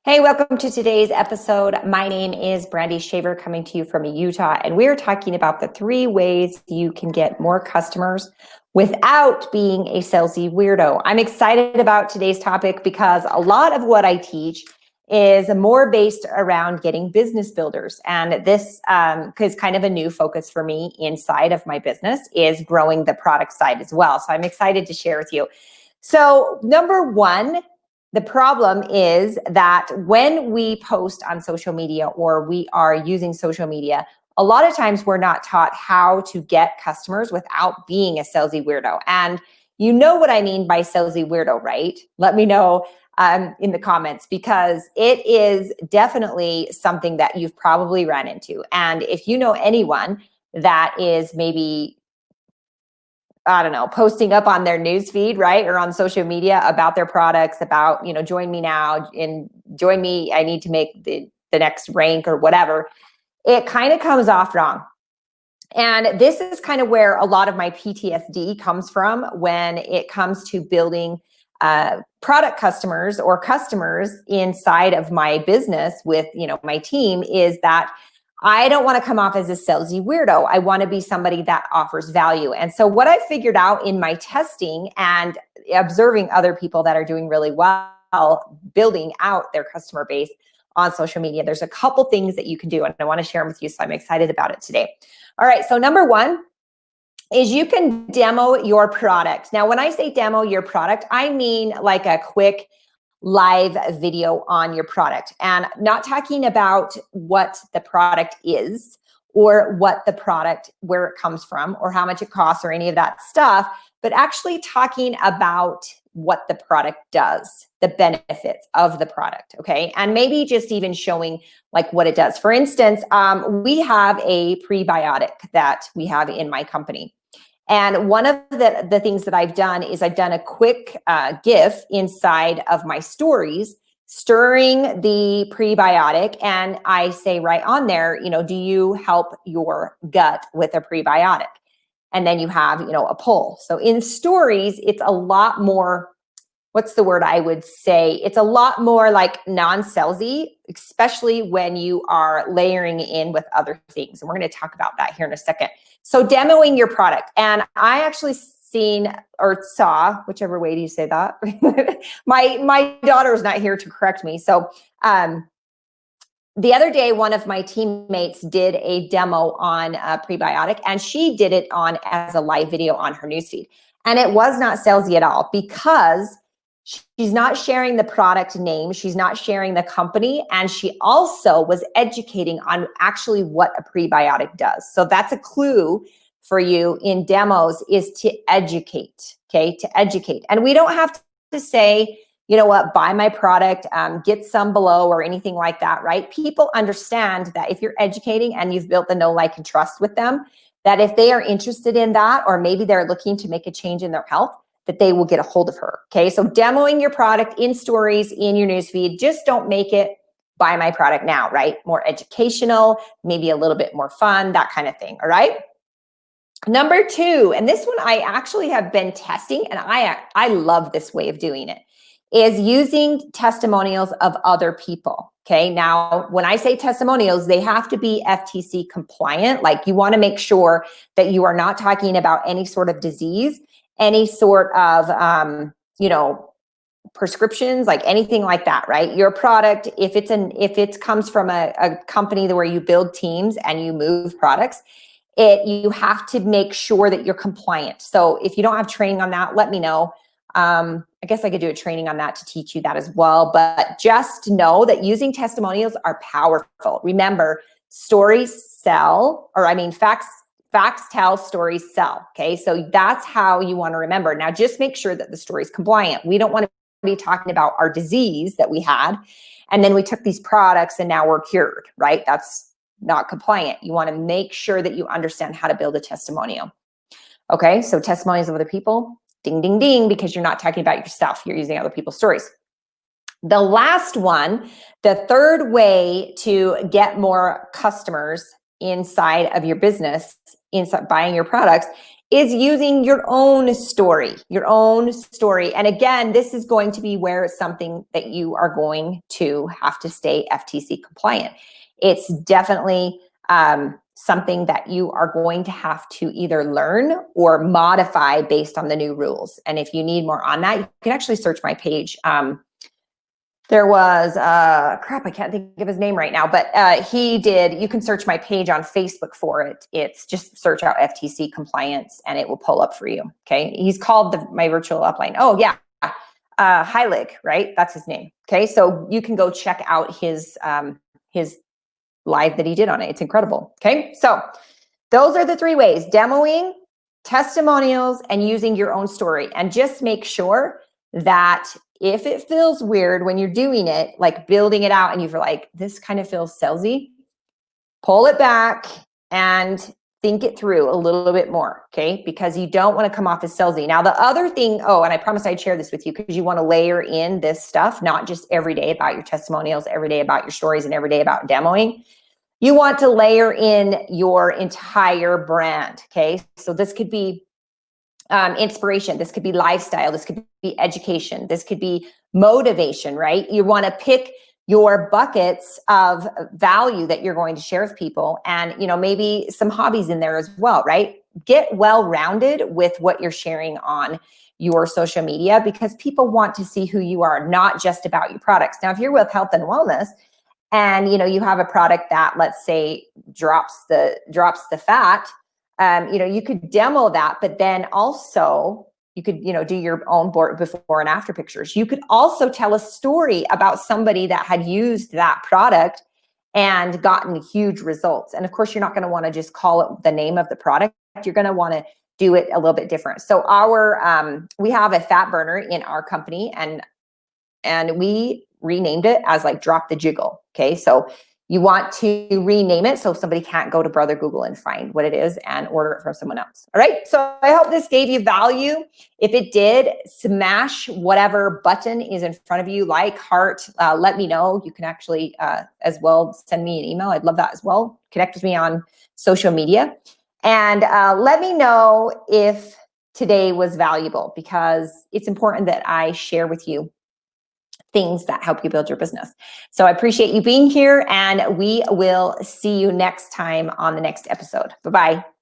Hey, welcome to today's episode. My name is Brandy Shaver, coming to you from Utah, and we're talking about the 3 ways you can get more customers without being a salesy weirdo. I'm excited about today's topic because a lot of what I teach is more based around getting business builders. And this is kind of a new focus for me inside of my business, is growing the product side as well. So I'm excited to share with you. So number 1, the problem is that when we post on social media or we are using social media, a lot of times we're not taught how to get customers without being a salesy weirdo. And you know what I mean by salesy weirdo, right? Let me know in the comments, because it is definitely something that you've probably run into. And if you know anyone that is maybe, I don't know, posting up on their news feed, right? Or on social media about their products, about, join me now and join me, I need to make the next rank or whatever. It kind of comes off wrong. And this is kind of where a lot of my PTSD comes from when it comes to building product customers or customers inside of my business with, my team, is that I don't want to come off as a salesy weirdo. I want to be somebody that offers value. And so what I figured out in my testing and observing other people that are doing really well building out their customer base on social media, there's a couple things that you can do, and I want to share them with you. So I'm excited about it today. All right. So number 1 is you can demo your product. Now, when I say demo your product, I mean like a quick live video on your product, and not talking about what the product is or what the product, where it comes from or how much it costs or any of that stuff, but actually talking about what the product does, the benefits of the product. Okay. And maybe just even showing like what it does. For instance, we have a prebiotic that we have in my company. And one of the things that I've done is I've done a quick GIF inside of my stories, stirring the prebiotic. And I say right on there, do you help your gut with a prebiotic? And then you have, a poll. So in stories, it's a lot more, what's the word I would say? It's a lot more like non-salesy, especially when you are layering in with other things. And we're going to talk about that here in a second. So demoing your product. And I actually seen or saw, whichever way do you say that? my daughter is not here to correct me. So the other day, one of my teammates did a demo on a prebiotic, and she did it on as a live video on her newsfeed. And it was not salesy at all, because she's not sharing the product name, she's not sharing the company, and she also was educating on actually what a prebiotic does. So that's a clue for you in demos, is to educate, okay? To educate. And we don't have to say, you know what, buy my product, get some below or anything like that, right? People understand that if you're educating and you've built the know, like, and trust with them, that if they are interested in that, or maybe they're looking to make a change in their health, that they will get a hold of her. Okay. So demoing your product in stories, in your newsfeed, just don't make it buy my product now, right? More educational, maybe a little bit more fun, that kind of thing. All right. Number 2, and this one I actually have been testing, and I love this way of doing it, is using testimonials of other people. Okay. Now, when I say testimonials, they have to be FTC compliant. Like, you want to make sure that you are not talking about any sort of disease, any sort of, prescriptions, like anything like that, right? Your product, if it comes from a company where you build teams and you move products, you have to make sure that you're compliant. So if you don't have training on that, let me know. I guess I could do a training on that to teach you that as well. But just know that using testimonials are powerful. Remember, stories sell, facts tell, stories sell. Okay. So that's how you want to remember. Now, just make sure that the story is compliant. We don't want to be talking about our disease that we had, and then we took these products and now we're cured, right? That's not compliant. You want to make sure that you understand how to build a testimonial. Okay. So testimonials of other people, ding, ding, ding, because you're not talking about yourself. You're using other people's stories. The last one, the third way to get more customers inside of your business, inside buying your products, is using your own story, And again, this is going to be where it's something that you are going to have to stay FTC compliant. It's definitely something that you are going to have to either learn or modify based on the new rules. And if you need more on that, you can actually search my page. There was, crap, I can't think of his name right now, but you can search my page on Facebook for it. It's just search out FTC compliance and it will pull up for you, okay? He's called my virtual upline. Oh yeah, Heilig, right? That's his name, okay? So you can go check out his live that he did on it. It's incredible, okay? So those are the 3 ways: demoing, testimonials, and using your own story. And just make sure that if it feels weird when you're doing it, like building it out and you're like, this kind of feels salesy, pull it back and think it through a little bit more, okay? Because you don't want to come off as salesy. Now, the other thing, and I promised I'd share this with you because you want to layer in this stuff, not just every day about your testimonials, every day about your stories, and every day about demoing. You want to layer in your entire brand, okay? So this could be inspiration. This could be lifestyle. This could be education. This could be motivation, right? You want to pick your buckets of value that you're going to share with people, and maybe some hobbies in there as well, right? Get well-rounded with what you're sharing on your social media, because people want to see who you are, not just about your products. Now, if you're with health and wellness, and you have a product that, let's say, drops the fat, you could demo that, but then also you could do your own before and after pictures. You could also tell a story about somebody that had used that product and gotten huge results. And of course, you're not going to want to just call it the name of the product. You're going to want to do it a little bit different. So we have a fat burner in our company, and we renamed it as like Drop the Jiggle. Okay, so you want to rename it so somebody can't go to Brother Google and find what it is and order it from someone else. All right, so I hope this gave you value. If it did, smash whatever button is in front of you, like, heart, let me know. You can actually as well send me an email. I'd love that as well. Connect with me on social media. And let me know if today was valuable, because it's important that I share with you things that help you build your business. So I appreciate you being here, and we will see you next time on the next episode. Bye-bye.